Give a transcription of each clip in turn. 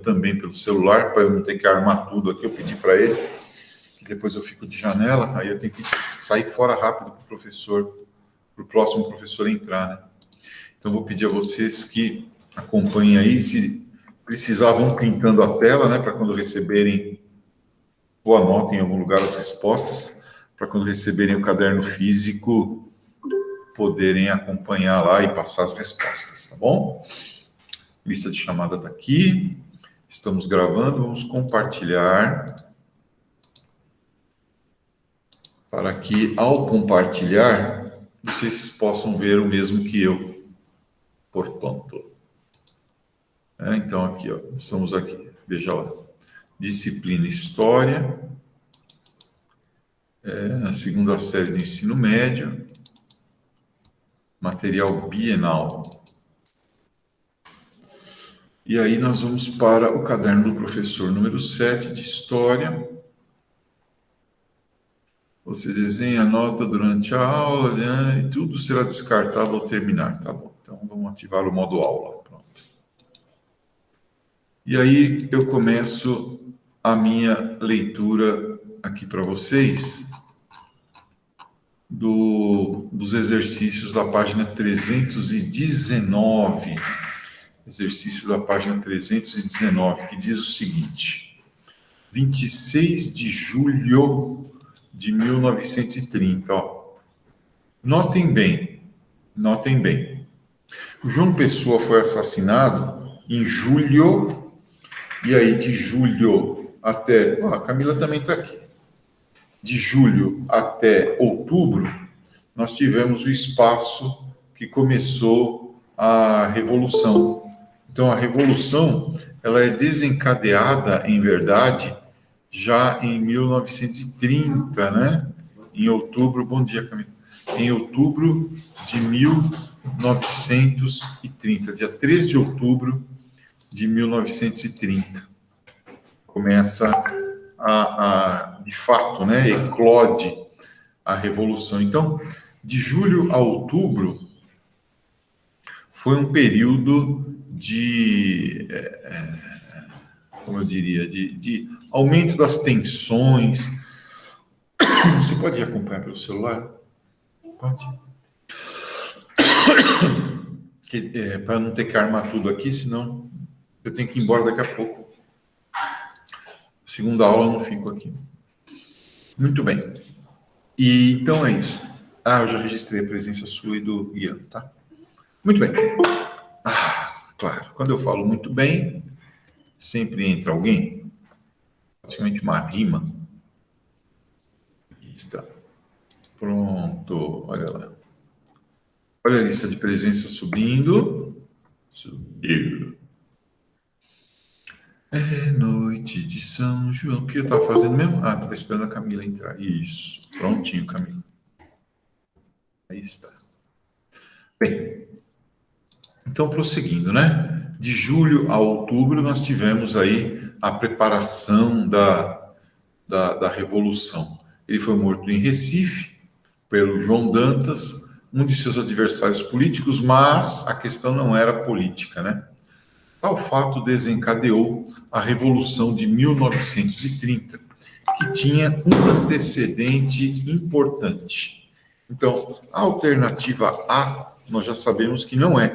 também pelo celular, para eu não ter que armar tudo aqui. Eu pedi para ele, que depois eu fico de janela, aí eu tenho que sair fora rápido para o professor, para o próximo professor entrar, né? Então, vou pedir a vocês que acompanhem aí, se precisar, vão pintando a tela, né, para quando receberem, ou anotem em algum lugar as respostas, para quando receberem o caderno físico, poderem acompanhar lá e passar as respostas, tá bom? Lista de chamada está aqui, estamos gravando, vamos compartilhar, para que, ao compartilhar, vocês possam ver o mesmo que eu, portanto. Então, aqui, ó, estamos aqui, veja lá, disciplina História, a segunda série do ensino médio, material bienal. E aí nós vamos para o caderno do professor número 7 de História. Você desenha, anota durante a aula, né, e tudo será descartado ao terminar, tá bom? Então, vamos ativar o modo aula, pronto. E aí eu começo a minha leitura aqui para vocês dos exercícios da página 319. Exercício da página 319, que diz o seguinte: 26 de julho de 1930. Ó. Notem bem. O João Pessoa foi assassinado em julho, e aí de julho até... a Camila também está aqui. De julho até outubro, nós tivemos o espaço que começou a Revolução. Então, a Revolução, ela é desencadeada, em verdade, já em 1930, né? Em outubro, bom dia, Camila. Em outubro de 1930, dia 3 de outubro de 1930. Começa de fato, né, eclode a Revolução. Então, de julho a outubro, foi um período de, como eu diria, de aumento das tensões. Você pode acompanhar pelo celular? Pode. Para não ter que armar tudo aqui, senão eu tenho que ir embora daqui a pouco. Segunda aula eu não fico aqui. Muito bem. E então é isso. Eu já registrei a presença sua e do Ian, tá? Muito bem. Claro, quando eu falo muito bem, sempre entra alguém, praticamente uma rima. Está. Pronto, olha lá. Olha a lista de presença subindo. Subiu. É noite de São João. O que eu estava fazendo mesmo? Estava esperando a Camila entrar. Isso. Prontinho, Camila. Aí está. Bem, então, prosseguindo, né? De julho a outubro, nós tivemos aí a preparação da Revolução. Ele foi morto em Recife, pelo João Dantas, um de seus adversários políticos, mas a questão não era política, né? Tal fato desencadeou a Revolução de 1930, que tinha um antecedente importante. Então, a alternativa A, nós já sabemos que não é.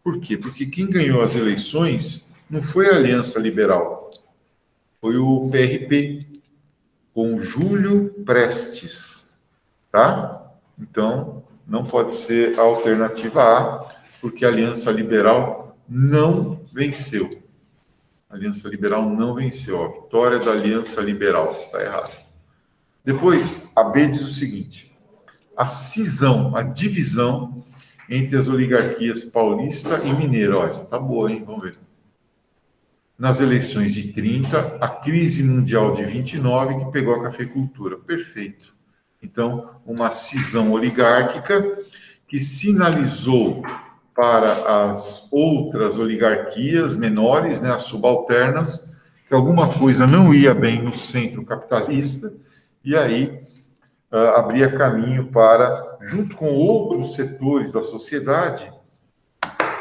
Por quê? Porque quem ganhou as eleições não foi a Aliança Liberal, foi o PRP, com Júlio Prestes, tá? Então, não pode ser a alternativa A, porque a Aliança Liberal não venceu. A Aliança Liberal não venceu. A vitória da Aliança Liberal está errado. Depois, a B diz o seguinte: a cisão, a divisão entre as oligarquias paulista e mineira. Ó, essa tá boa, hein? Vamos ver. Nas eleições de 30, a crise mundial de 29, que pegou a cafeicultura. Perfeito. Então, uma cisão oligárquica que sinalizou para as outras oligarquias menores, né, as subalternas, que alguma coisa não ia bem no centro capitalista, e aí abria caminho para, junto com outros setores da sociedade,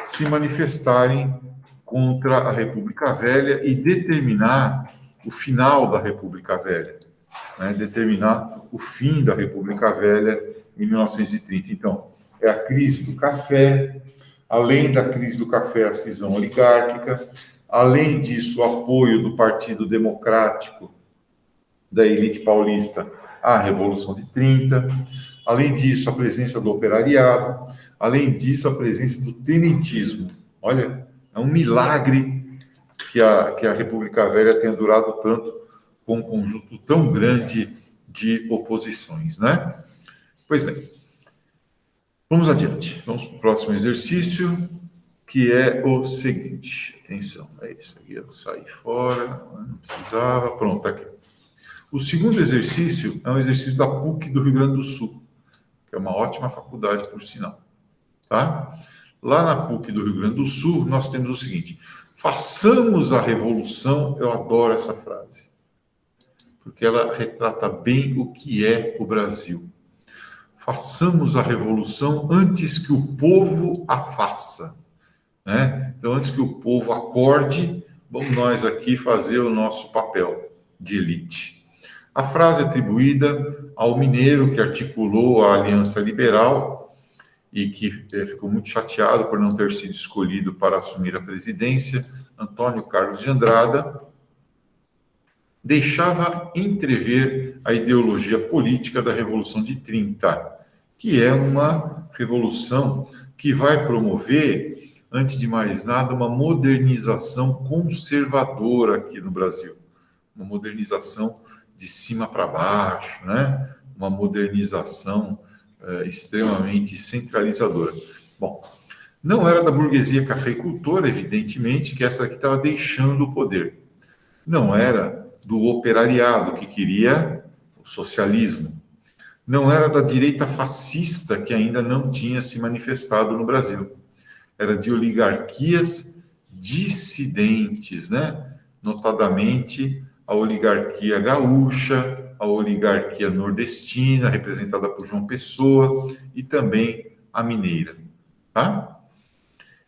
se manifestarem contra a República Velha e determinar o final da República Velha, né? Determinar o fim da República Velha em 1930. Então, é a crise do café, além da crise do café, a cisão oligárquica, além disso, o apoio do Partido Democrático da elite paulista à Revolução de 30, além disso, a presença do operariado, além disso, a presença do tenentismo. Olha, é um milagre que a República Velha tenha durado tanto, com um conjunto tão grande de oposições, né? Pois bem, vamos adiante. Vamos para o próximo exercício, que é o seguinte. Atenção, é isso aqui, eu saí fora, não precisava, pronto, tá aqui. O segundo exercício é um exercício da PUC do Rio Grande do Sul, que é uma ótima faculdade, por sinal, tá? Lá na PUC do Rio Grande do Sul, nós temos o seguinte: façamos a revolução. Eu adoro essa frase, porque ela retrata bem o que é o Brasil. Façamos a revolução antes que o povo a faça, né? Então, antes que o povo acorde, vamos nós aqui fazer o nosso papel de elite. A frase é atribuída ao mineiro que articulou a Aliança Liberal e que ficou muito chateado por não ter sido escolhido para assumir a presidência, Antônio Carlos de Andrada, deixava entrever a ideologia política da Revolução de 30, que é uma revolução que vai promover, antes de mais nada, uma modernização conservadora aqui no Brasil. Uma modernização de cima para baixo, né? Uma modernização extremamente centralizadora. Bom, não era da burguesia cafeicultora, evidentemente, que essa aqui estava deixando o poder. Não era do operariado, que queria o socialismo. Não era da direita fascista, que ainda não tinha se manifestado no Brasil. Era de oligarquias dissidentes, né? Notadamente a oligarquia gaúcha, a oligarquia nordestina, representada por João Pessoa, e também a mineira, tá?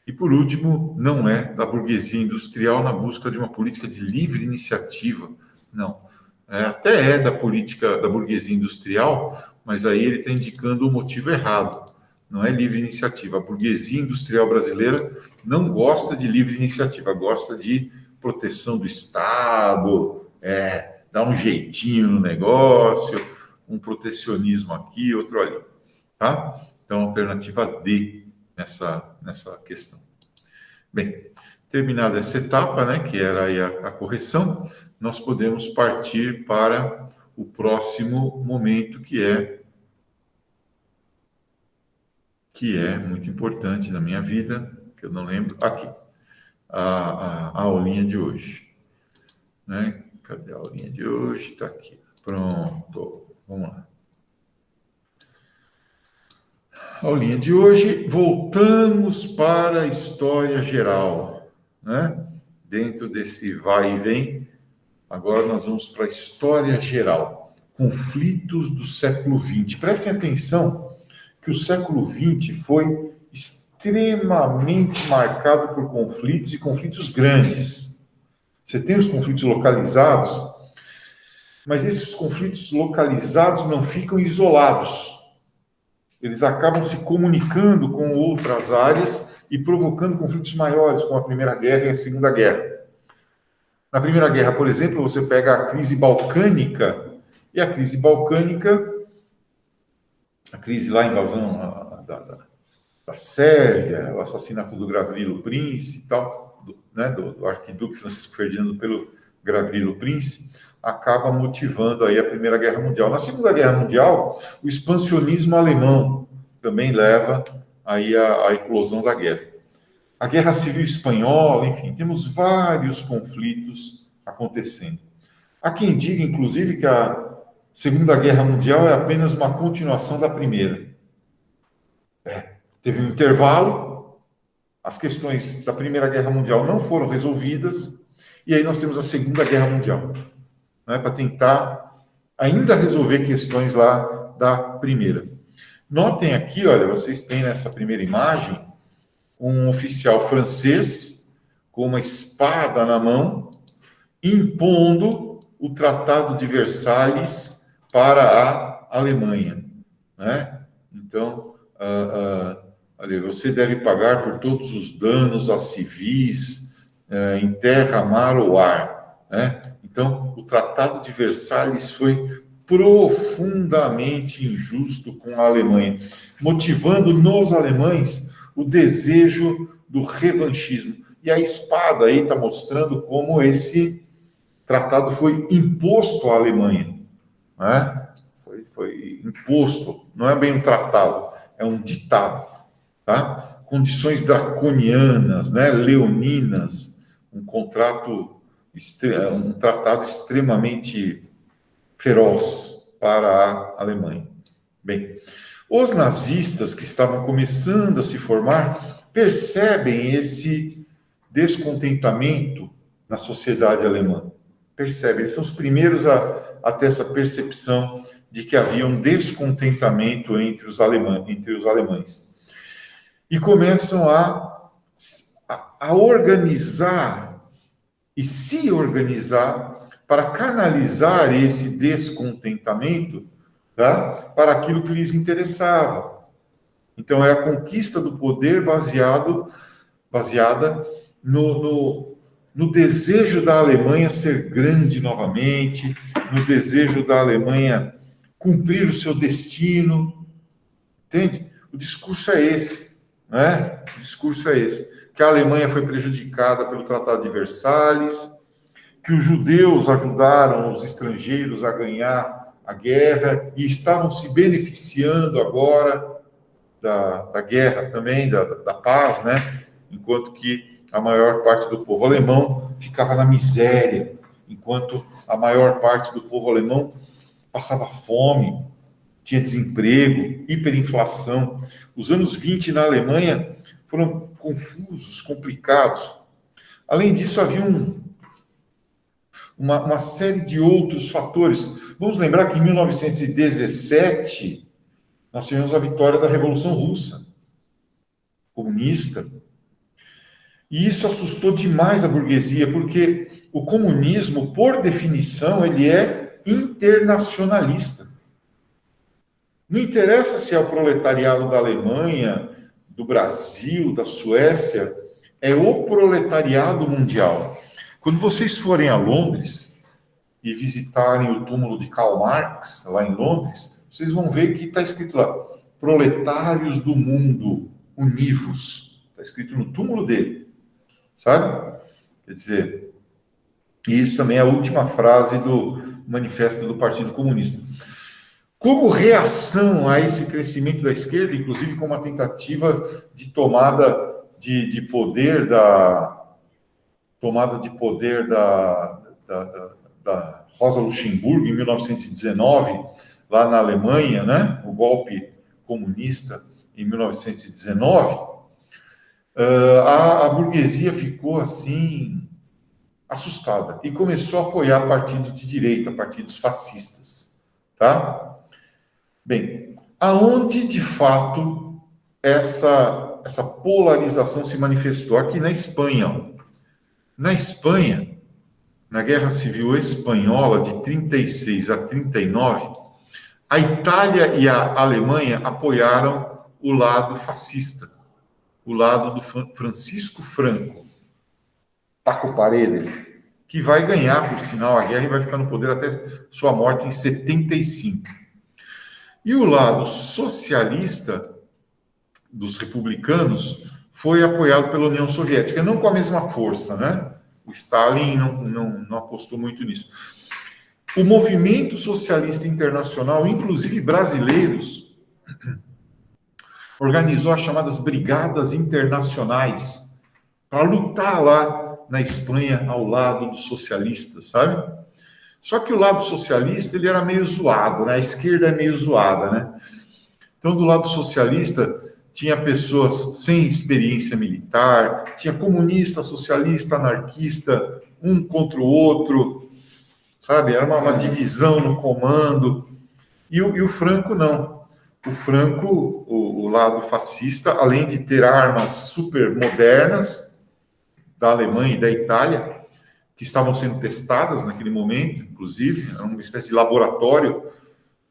E, por último, não é da burguesia industrial na busca de uma política de livre iniciativa, não. Até é da política da burguesia industrial, mas aí ele está indicando o motivo errado. Não é livre iniciativa. A burguesia industrial brasileira não gosta de livre iniciativa, gosta de proteção do Estado, dar um jeitinho no negócio, um protecionismo aqui, outro ali, tá? Então, alternativa D nessa questão. Bem, terminada essa etapa, né, que era aí a correção, nós podemos partir para o próximo momento, que é muito importante na minha vida, que eu não lembro, aqui, a aulinha de hoje, né? Cadê a aulinha de hoje? Está aqui. Pronto. Vamos lá. Aulinha de hoje, voltamos para a história geral, né? Dentro desse vai e vem, agora nós vamos para a história geral. Conflitos do século XX. Prestem atenção que o século XX foi extremamente marcado por conflitos e conflitos grandes. Você tem os conflitos localizados, mas esses conflitos localizados não ficam isolados. Eles acabam se comunicando com outras áreas e provocando conflitos maiores, como a Primeira Guerra e a Segunda Guerra. Na Primeira Guerra, por exemplo, você pega a crise balcânica, e a crise balcânica, a crise lá, a invasão da Sérvia, o assassinato do Gavrilo Princi e tal, né, do arquiduque Francisco Ferdinando pelo Gavrilo Princi, acaba motivando aí a Primeira Guerra Mundial. Na Segunda Guerra Mundial, o expansionismo alemão também leva aí a eclosão da guerra. A Guerra Civil Espanhola, enfim, temos vários conflitos acontecendo. Há quem diga, inclusive, que a Segunda Guerra Mundial é apenas uma continuação da Primeira. Teve um intervalo, as questões da Primeira Guerra Mundial não foram resolvidas, e aí nós temos a Segunda Guerra Mundial, né, para tentar ainda resolver questões lá da Primeira. Notem aqui, olha, vocês têm nessa primeira imagem um oficial francês com uma espada na mão, impondo o Tratado de Versalhes para a Alemanha, né? Então, olha, você deve pagar por todos os danos a civis, em terra, mar ou ar, né? Então, o Tratado de Versalhes foi profundamente injusto com a Alemanha, motivando nos alemães o desejo do revanchismo. E a espada aí está mostrando como esse tratado foi imposto à Alemanha, né? Foi imposto, não é bem um tratado, é um ditado, tá? Condições draconianas, né? Leoninas, um tratado extremamente feroz para a Alemanha. Bem, os nazistas que estavam começando a se formar percebem esse descontentamento na sociedade alemã. Percebem, eles são os primeiros a ter essa percepção de que havia um descontentamento entre os alemães. E começam a organizar e se organizar para canalizar esse descontentamento, tá, para aquilo que lhes interessava. Então, é a conquista do poder baseada no desejo da Alemanha ser grande novamente, no desejo da Alemanha cumprir o seu destino. Entende? O discurso é esse, né? O discurso é esse. Que a Alemanha foi prejudicada pelo Tratado de Versalhes, que os judeus ajudaram os estrangeiros a ganhar a guerra e estavam se beneficiando agora da guerra também, da paz, né? Enquanto que a maior parte do povo alemão ficava na miséria, enquanto a maior parte do povo alemão passava fome, tinha desemprego, hiperinflação. Os anos 20 na Alemanha foram confusos, complicados. Além disso, havia uma série de outros fatores. Vamos lembrar que em 1917, nós tivemos a vitória da Revolução Russa, comunista. E isso assustou demais a burguesia, porque o comunismo, por definição, ele é internacionalista. Não interessa se é o proletariado da Alemanha, do Brasil, da Suécia, é o proletariado mundial. Quando vocês forem a Londres e visitarem o túmulo de Karl Marx, lá em Londres, vocês vão ver que está escrito lá, proletários do mundo, univos. Está escrito no túmulo dele, sabe? Quer dizer, e isso também é a última frase do manifesto do Partido Comunista. Como reação a esse crescimento da esquerda, inclusive com uma tentativa de tomada de poder da Rosa Luxemburgo em 1919, lá na Alemanha, né? O golpe comunista em 1919, a burguesia ficou assim assustada e começou a apoiar partidos de direita, partidos fascistas, tá? Bem, aonde de fato essa polarização se manifestou? Aqui na Espanha. Na Espanha, na Guerra Civil Espanhola de 36 a 39, a Itália e a Alemanha apoiaram o lado fascista, o lado do Francisco Franco, Taco Paredes, que vai ganhar, por sinal, a guerra e vai ficar no poder até sua morte em 75. E o lado socialista dos republicanos foi apoiado pela União Soviética, não com a mesma força, né? O Stalin não apostou muito nisso. O movimento socialista internacional, inclusive brasileiros, organizou as chamadas brigadas internacionais para lutar lá na Espanha ao lado dos socialistas, sabe? Só que o lado socialista, ele era meio zoado, né? A esquerda é meio zoada, né? Então, do lado socialista, tinha pessoas sem experiência militar, tinha comunista, socialista, anarquista, um contra o outro, sabe? Era uma divisão no comando. E o Franco, não. O Franco, o lado fascista, além de ter armas super modernas, da Alemanha e da Itália, que estavam sendo testadas naquele momento, inclusive, era uma espécie de laboratório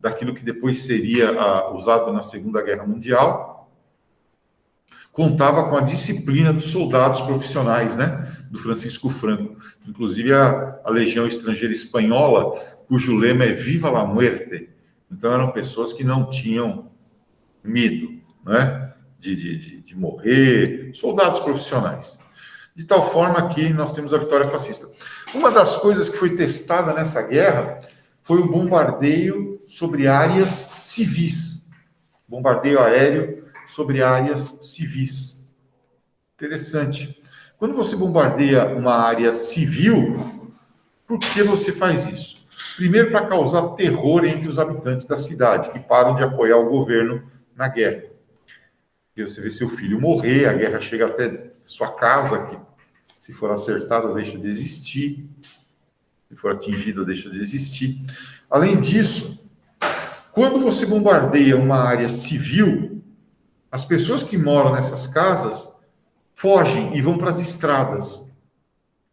daquilo que depois seria usado na Segunda Guerra Mundial, contava com a disciplina dos soldados profissionais, né, do Francisco Franco, inclusive a Legião Estrangeira Espanhola, cujo lema é Viva la Muerte. Então eram pessoas que não tinham medo, né, de morrer, soldados profissionais. De tal forma que nós temos a vitória fascista. Uma das coisas que foi testada nessa guerra foi o bombardeio sobre áreas civis. Bombardeio aéreo sobre áreas civis. Interessante. Quando você bombardeia uma área civil, por que você faz isso? Primeiro, para causar terror entre os habitantes da cidade, que param de apoiar o governo na guerra. Porque você vê seu filho morrer, a guerra chega até sua casa, que se for acertada, deixa de existir. Se for atingido, deixa de existir. Além disso, quando você bombardeia uma área civil, as pessoas que moram nessas casas fogem e vão para as estradas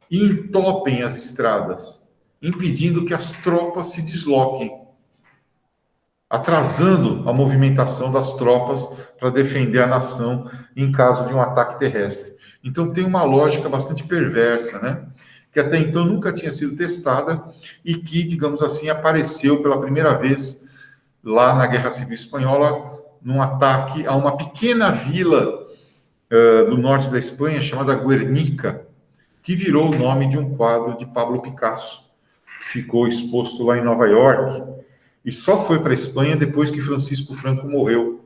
e entopem as estradas, impedindo que as tropas se desloquem, atrasando a movimentação das tropas para defender a nação em caso de um ataque terrestre. Então tem uma lógica bastante perversa, né? Que até então nunca tinha sido testada e que, digamos assim, apareceu pela primeira vez lá na Guerra Civil Espanhola, num ataque a uma pequena vila do norte da Espanha, chamada Guernica, que virou o nome de um quadro de Pablo Picasso, que ficou exposto lá em Nova York, e só foi para a Espanha depois que Francisco Franco morreu.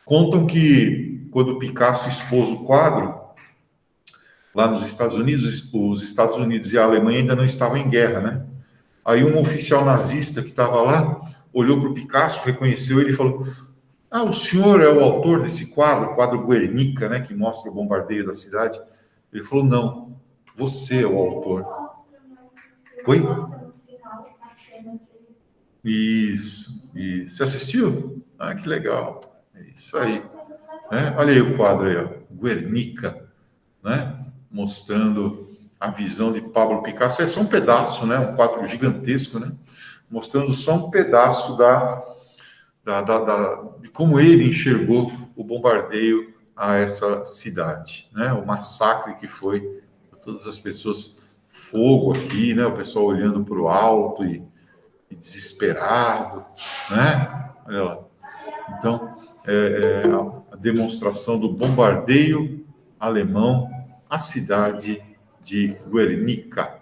Contam que, quando Picasso expôs o quadro, lá nos Estados Unidos, os Estados Unidos e a Alemanha ainda não estavam em guerra, né? Aí um oficial nazista que estava lá, olhou para o Picasso, reconheceu ele e falou: "Ah, o senhor é o autor desse quadro, o quadro Guernica, né, que mostra o bombardeio da cidade?" Ele falou: "Não, você é o autor." Oi? Isso. Você assistiu? Ah, que legal. É isso aí. Olha aí o quadro aí, ó, Guernica, né? Mostrando a visão de Pablo Picasso. É só um pedaço, né? Um quadro gigantesco, né? Mostrando só um pedaço de como ele enxergou o bombardeio a essa cidade, né? O massacre que foi, todas as pessoas, fogo aqui, né? O pessoal olhando para o alto e desesperado, né? Olha lá. Então, a demonstração do bombardeio alemão à cidade de Guernica.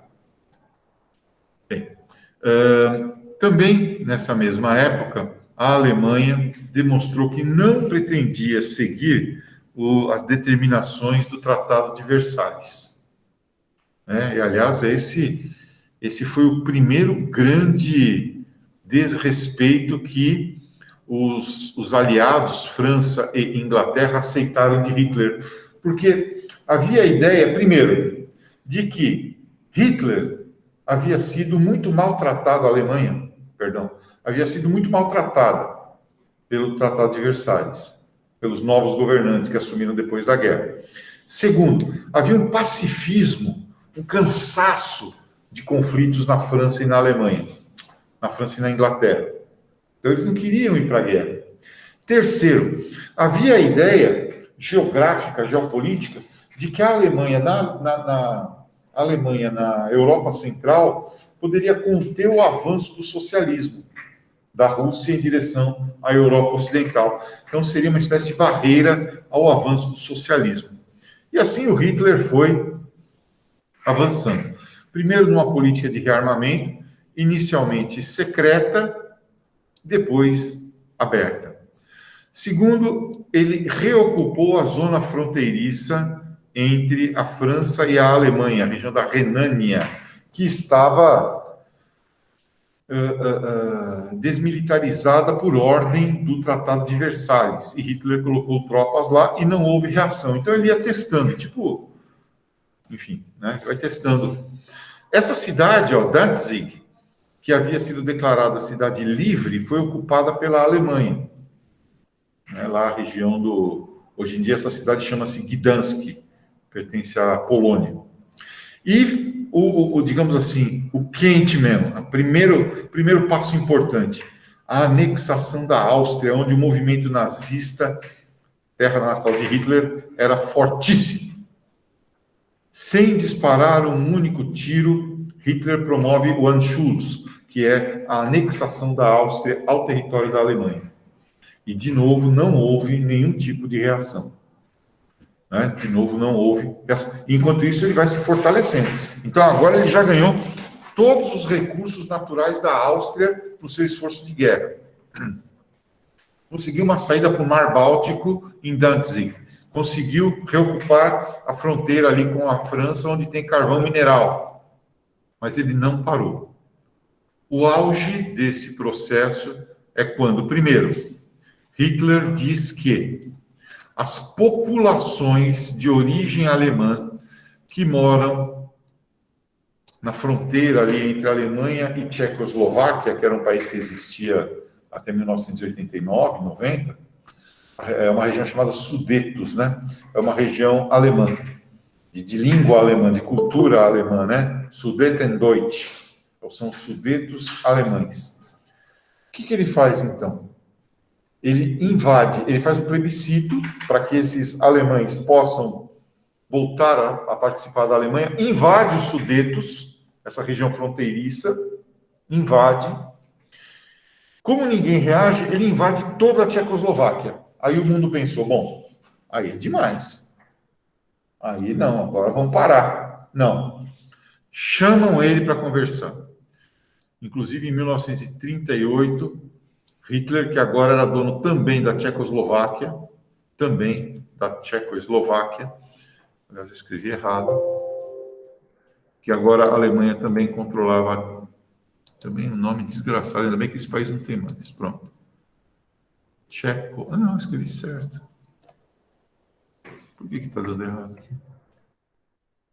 Bem, também nessa mesma época, a Alemanha demonstrou que não pretendia seguir as determinações do Tratado de Versalhes. E, aliás, esse foi o primeiro grande desrespeito que os aliados, França e Inglaterra, aceitaram de Hitler. Porque havia a ideia, primeiro, de que Hitler havia sido muito maltratado, a Alemanha, havia sido muito maltratada pelo Tratado de Versalhes, pelos novos governantes que assumiram depois da guerra. Segundo, havia um pacifismo, um cansaço de conflitos na França e na Alemanha, na França e na Inglaterra. Então, eles não queriam ir para a guerra. Terceiro, havia a ideia geográfica, geopolítica, de que a Alemanha, na Europa Central, poderia conter o avanço do socialismo da Rússia em direção à Europa Ocidental. Então, seria uma espécie de barreira ao avanço do socialismo. E assim o Hitler foi avançando. Primeiro, numa política de rearmamento, inicialmente secreta, depois aberta. Segundo, ele reocupou a zona fronteiriça entre a França e a Alemanha, a região da Renânia, que estava desmilitarizada por ordem do Tratado de Versalhes. E Hitler colocou tropas lá e não houve reação. Então ele ia testando, enfim, né? Vai testando. Essa cidade, Danzig, que havia sido declarada cidade livre, foi ocupada pela Alemanha. Lá a região hoje em dia essa cidade chama-se Gdansk, pertence à Polônia. E, digamos assim, o quente mesmo, o primeiro passo importante, a anexação da Áustria, onde o movimento nazista, terra natal de Hitler, era fortíssimo. Sem disparar um único tiro, Hitler promove o Anschluss, que é a anexação da Áustria ao território da Alemanha. E, de novo, não houve nenhum tipo de reação. Né? De novo, não houve reação. Enquanto isso, ele vai se fortalecendo. Então, agora ele já ganhou todos os recursos naturais da Áustria no seu esforço de guerra. Conseguiu uma saída para o Mar Báltico em Danzig. Conseguiu reocupar a fronteira ali com a França, onde tem carvão mineral. Mas ele não parou. O auge desse processo é quando, primeiro, Hitler diz que as populações de origem alemã que moram na fronteira ali entre a Alemanha e Tchecoslováquia, que era um país que existia até 1989, 90, é uma região chamada Sudetos, né? É uma região alemã, de língua alemã, de cultura alemã, né? Sudetendeutsch, então, são Sudetos alemães. O que ele faz, então? Ele invade, ele faz um plebiscito para que esses alemães possam voltar a participar da Alemanha, invade os Sudetos, essa região fronteiriça, invade. Como ninguém reage, ele invade toda a Tchecoslováquia. Aí o mundo pensou, bom, aí é demais. Aí não, agora vamos parar. Não. Chamam ele para conversar. Inclusive, em 1938, Hitler, que agora era dono também da Tchecoslováquia, aliás, eu escrevi errado, que agora a Alemanha também controlava, também um nome desgraçado, ainda bem que esse país não tem mais, pronto. Não, eu escrevi certo. Por que está dando errado aqui?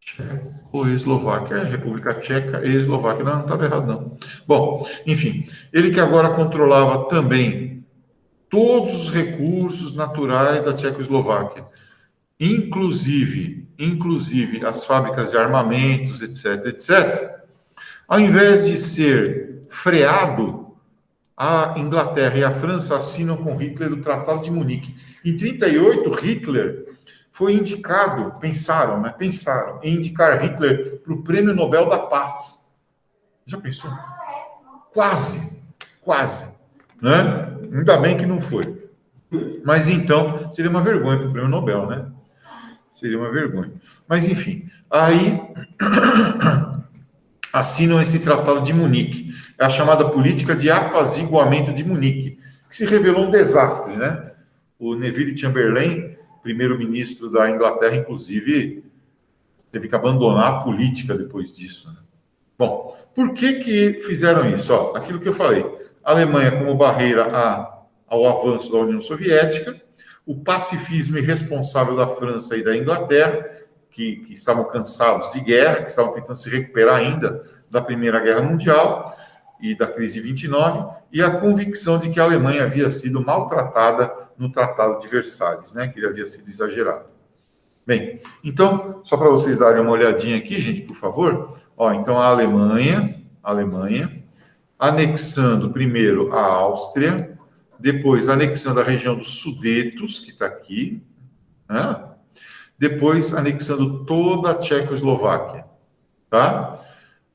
Tchecoslováquia, República Tcheca e Eslováquia. Não estava errado, não. Bom, enfim, ele que agora controlava também todos os recursos naturais da Tchecoslováquia, inclusive as fábricas de armamentos, etc, etc. Ao invés de ser freado, a Inglaterra e a França assinam com Hitler o Tratado de Munique. Em 1938, Hitler foi indicado, pensaram em indicar Hitler para o Prêmio Nobel da Paz. Já pensou? Quase, né? Ainda bem que não foi. Mas então, seria uma vergonha para o Prêmio Nobel, né? Seria uma vergonha. Mas, enfim, aí assinam esse Tratado de Munique. É a chamada política de apaziguamento de Munique, que se revelou um desastre, né? O Neville Chamberlain, primeiro-ministro da Inglaterra, inclusive, teve que abandonar a política depois disso. Né? Bom, por que fizeram isso? Ó, aquilo que eu falei. A Alemanha como barreira ao avanço da União Soviética, o pacifismo irresponsável da França e da Inglaterra, que estavam cansados de guerra, que estavam tentando se recuperar ainda da Primeira Guerra Mundial e da crise de 29, e a convicção de que a Alemanha havia sido maltratada no Tratado de Versalhes, né, que ele havia sido exagerado. Bem, então, só para vocês darem uma olhadinha aqui, gente, por favor. Ó, então, a Alemanha, anexando primeiro a Áustria, depois anexando a região dos Sudetos, que está aqui, né? Depois anexando toda a Tchecoslováquia, tá?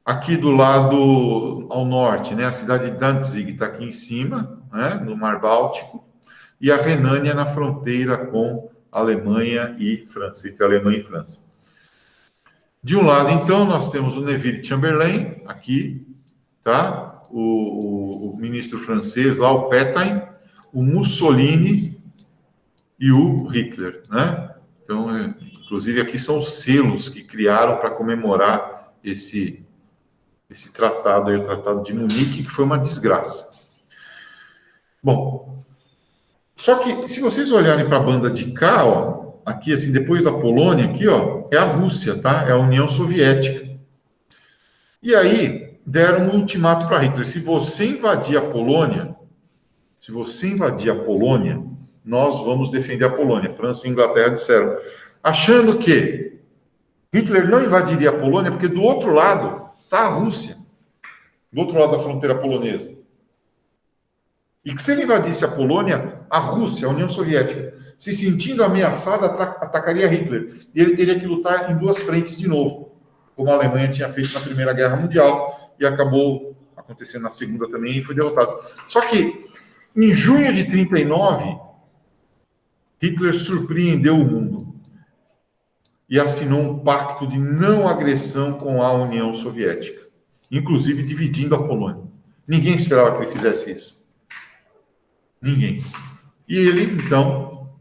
Aqui do lado ao norte, né, a cidade de Danzig está aqui em cima, né, no Mar Báltico, e a Renânia na fronteira com Alemanha e França, entre Alemanha e França. De um lado, então, nós temos o Neville Chamberlain, aqui, tá? O ministro francês lá, o Pétain, o Mussolini e o Hitler, né? Então, inclusive, aqui são os selos que criaram para comemorar esse tratado, aí, o Tratado de Munique, que foi uma desgraça. Bom, só que se vocês olharem para a banda de cá, ó, aqui assim, depois da Polônia, aqui, ó, é a Rússia, tá? É a União Soviética. E aí deram um ultimato para Hitler: se você invadir a Polônia, nós vamos defender a Polônia. França e Inglaterra disseram, achando que Hitler não invadiria a Polônia porque do outro lado está a Rússia, do outro lado da fronteira polonesa. E que se ele invadisse a Polônia, a Rússia, a União Soviética, se sentindo ameaçada, atacaria Hitler. E ele teria que lutar em duas frentes de novo, como a Alemanha tinha feito na Primeira Guerra Mundial e acabou acontecendo na Segunda também e foi derrotado. Só que, em junho de 1939, Hitler surpreendeu o mundo e assinou um pacto de não agressão com a União Soviética, inclusive dividindo a Polônia. Ninguém esperava que ele fizesse isso. Ninguém. E ele, então,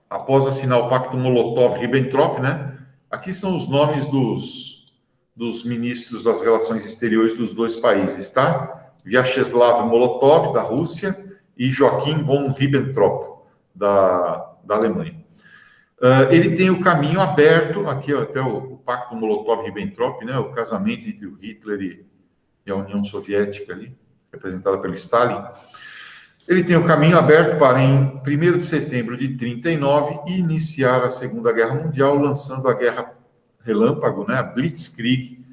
após assinar o pacto Molotov-Ribbentrop, né? Aqui são os nomes dos ministros das relações exteriores dos dois países, tá? Vyacheslav Molotov, da Rússia, e Joachim von Ribbentrop, da Alemanha. Ele tem o caminho aberto, aqui até o pacto Molotov-Ribbentrop, né? O casamento entre o Hitler e a União Soviética ali, representada pelo Stalin. Ele tem o caminho aberto para, em 1º de setembro de 1939, iniciar a Segunda Guerra Mundial, lançando a Guerra Relâmpago, né, a Blitzkrieg,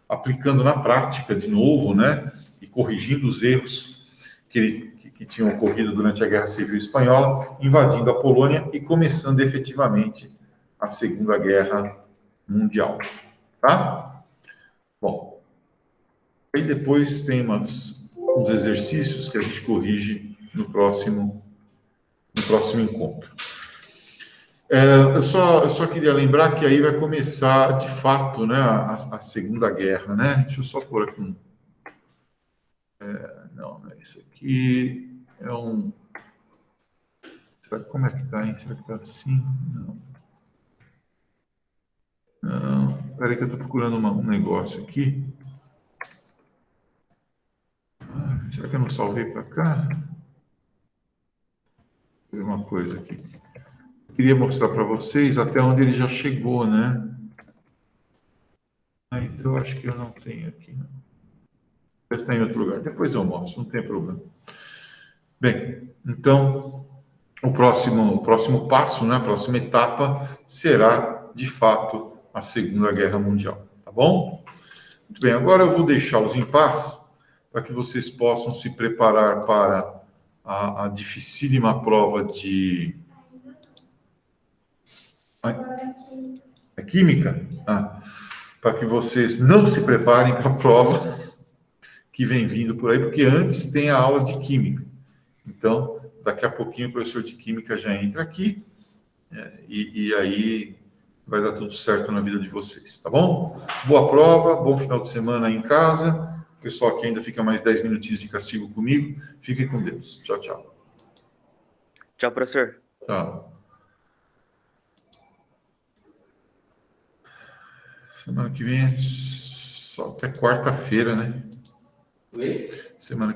aplicando na prática de novo, né, e corrigindo os erros que tinham ocorrido durante a Guerra Civil Espanhola, invadindo a Polônia e começando efetivamente a Segunda Guerra Mundial. Tá? Bom, aí depois tem uns exercícios que a gente corrige no próximo encontro. Eu só queria lembrar que aí vai começar, de fato, né, a Segunda Guerra, né? Deixa eu só pôr aqui um... não é isso aqui. É um... Como é que tá, hein? Será que tá assim? Não. Peraí que eu tô procurando um negócio aqui. Será que eu não salvei para cá? Vou ver uma coisa aqui. Eu queria mostrar para vocês até onde ele já chegou, né? Então, eu acho que eu não tenho aqui, não. Deve estar em outro lugar. Depois eu mostro, não tem problema. Bem, então, o próximo passo, né, a próxima etapa será, de fato, a Segunda Guerra Mundial. Tá bom? Muito bem, agora eu vou deixá-los em paz para que vocês possam se preparar para a dificílima prova de... A química? Para que vocês não se preparem para a prova que vem vindo por aí, porque antes tem a aula de química. Então, daqui a pouquinho o professor de química já entra aqui, e aí vai dar tudo certo na vida de vocês, tá bom? Boa prova, bom final de semana aí em casa. O pessoal aqui ainda fica mais 10 minutinhos de castigo comigo. Fiquem com Deus. Tchau, tchau. Tchau, professor. Tchau. Semana que vem é só até quarta-feira, né? Oi? Semana